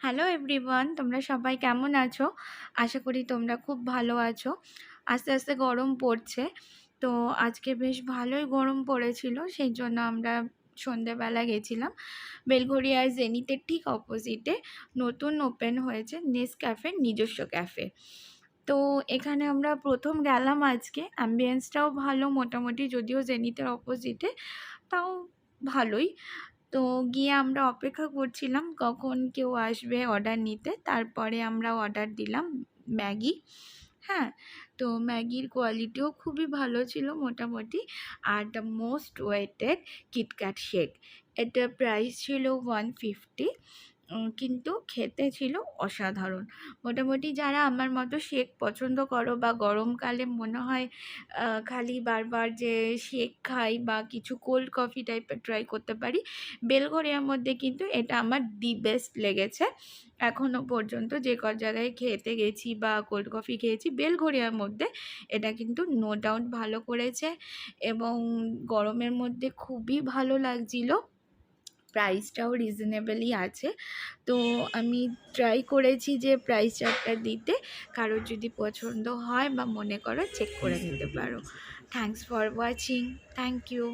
Hello everyone, তোমরা সবাই কেমন আছো? আশা করি তোমরা খুব ভালো আছো। আস্তে আস্তে গরম পড়ছে, তো আজকে বেশ ভালোই গরম পড়েছিল, সেই জন্য আমরা সন্ধেবেলা গেছিলাম বেলঘরিয়ার জেনিতের ঠিক অপোজিটে নতুন ওপেন হয়েছে নেসক্যাফের নিজস্ব ক্যাফে। তো এখানে আমরা প্রথম গেলাম আজকে। অ্যাম্বিয়েন্সটাও ভালো মোটামুটি, যদিও জেনিতের অপোজিটে, তাও ভালোই। তো গিয়ে আমরা অপেক্ষা করছিলাম কখন কেউ আসবে অর্ডার নিতে। তারপরে আমরা অর্ডার দিলাম ম্যাগি। হ্যাঁ, তো ম্যাগির কোয়ালিটিও খুবই ভালো ছিল মোটামুটি। আর the most waited KitKat shake, এটার প্রাইস ছিল 150, কিন্তু খেতে ছিল অসাধারণ। মোটামুটি যারা আমার মতো শেক পছন্দ করো বা গরমকালে মনে হয় খালি বারবার যে শেক খাই বা কিছু কোল্ড কফি টাইপের ট্রাই করতে পারি, বেলঘরিয়ার মধ্যে কিন্তু এটা আমার দি বেস্ট লেগেছে। এখনও পর্যন্ত যে জায়গায় খেতে গেছি বা কোল্ড কফি খেয়েছি, বেলঘরিয়ার মধ্যে এটা কিন্তু নো ডাউট ভালো করেছে এবং গরমের মধ্যে খুবই ভালো লাগছিলো। প্রাইসটাও রিজনেবলই আছে। তো আমি ট্রাই করেছি যে প্রাইস চার্টটা দিতে, কারোর যদি পছন্দ হয় বা মনে করো চেক করে নিতে পারো। Thanks for watching. Thank you.